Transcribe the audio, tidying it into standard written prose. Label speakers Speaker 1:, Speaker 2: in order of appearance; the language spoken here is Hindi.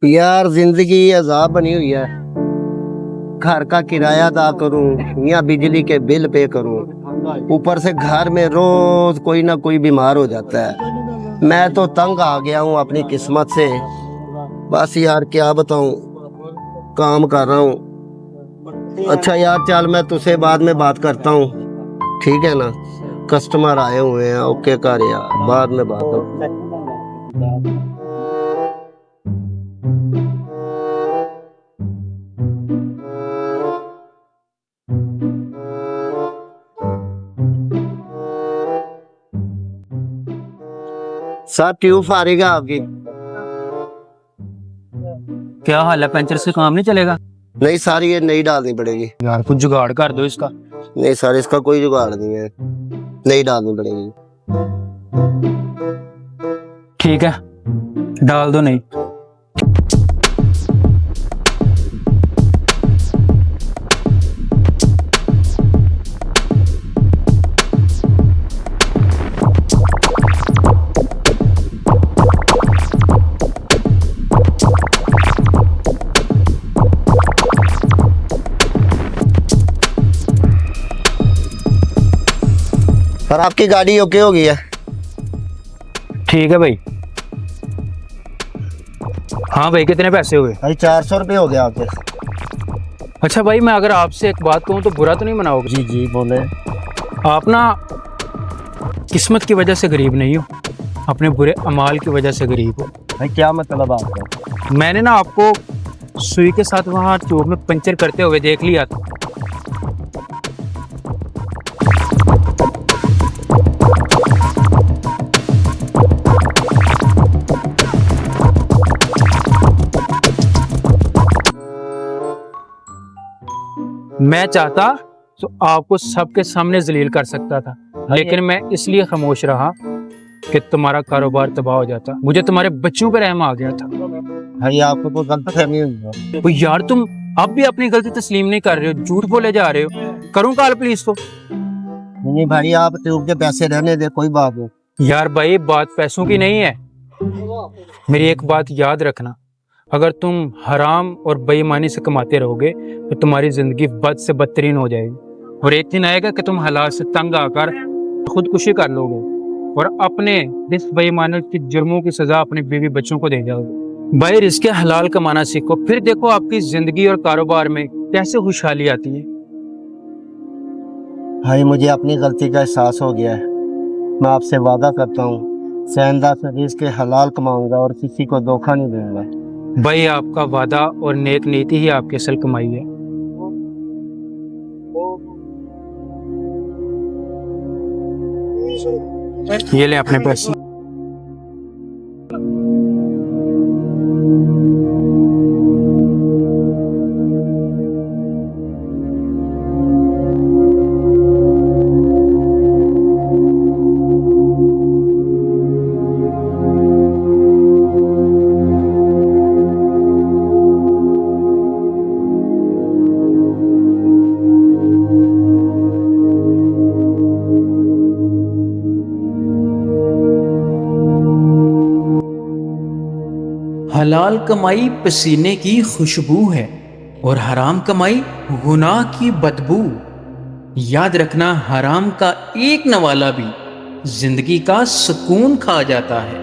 Speaker 1: यार जिंदगी अजाब बनी हुई है। घर का किराया अदा करूं या बिजली के बिल पे करूं, ऊपर से घर में रोज कोई ना कोई बीमार हो जाता है। मैं तो तंग आ गया हूं अपनी किस्मत से। बस यार क्या बताऊं, काम कर रहा हूं। अच्छा यार चल, मैं तुझसे बाद में बात करता हूँ, ठीक है ना? कस्टमर आए हुए हैं, ओके कर यार, बाद में बात हो। सर ट्यूब फाड़ेगा आपकी?
Speaker 2: क्या हाल है? पंचर से काम नहीं चलेगा?
Speaker 1: नहीं सर, ये नई डालनी पड़ेगी।
Speaker 2: यार कुछ जुगाड़ कर दो इसका।
Speaker 1: नहीं सर, इसका कोई जुगाड़ नहीं है, नई डालनी पड़ेगी।
Speaker 2: ठीक है, डाल दो। नहीं
Speaker 1: सर आपकी गाड़ी ओके हो गई है?
Speaker 2: ठीक है भाई। हाँ भाई, कितने पैसे हुए?
Speaker 1: भाई 400 रुपये हो गया आपके।
Speaker 2: अच्छा भाई, मैं अगर आपसे एक बात कहूँ तो बुरा तो नहीं मनाओगे?
Speaker 1: जी जी बोले।
Speaker 2: आप ना किस्मत की वजह से गरीब नहीं हो, अपने बुरे अमाल की वजह से गरीब हो।
Speaker 1: भाई क्या मतलब आपका?
Speaker 2: मैंने ना आपको सुई के साथ वहाँ ट्यूब में पंचर करते हुए देख लिया था। मैं चाहता तो आपको सबके सामने जलील कर सकता था, लेकिन मैं इसलिए खामोश रहा कि तुम्हारा कारोबार तबाह हो जाता। मुझे तुम्हारे बच्चों पर रहम आ गया था।
Speaker 1: भाई आपको कोई गलतफहमी हुई है?
Speaker 2: तो यार तुम अब भी अपनी गलती तस्लीम नहीं कर रहे हो, झूठ बोले जा रहे हो। करूं कॉल पुलिस को?
Speaker 1: नहीं भाई, आप ट्यूब के पैसे रहने दे, कोई बात नहीं।
Speaker 2: यार भाई, बात पैसों की नहीं है। मेरी एक बात याद रखना, अगर तुम हराम और बेईमानी से कमाते रहोगे तो तुम्हारी जिंदगी बद से बदतरीन हो जाएगी, और एक दिन आएगा कि तुम हालात से तंग आकर खुदकुशी कर लोगे और अपने इस बेईमानी की जुर्मों की सजा अपने बीवी बच्चों को दे जाओगे। भाई रिस्क हलाल कमाना सीखो, फिर देखो आपकी जिंदगी और कारोबार में कैसे खुशहाली आती है।
Speaker 1: भाई मुझे अपनी गलती का एहसास हो गया है। मैं आपसे वादा करता हूँ, सेंधा से रिस्क हलाल कमाऊंगा और किसी को धोखा नहीं दूंगा।
Speaker 2: भाई आपका वादा और नेक नीति ही आपकी असल कमाई है। ये ले अपने पैसे।
Speaker 3: हलाल कमाई पसीने की खुशबू है और हराम कमाई गुनाह की बदबू। याद रखना, हराम का एक नवाला भी जिंदगी का सुकून खा जाता है।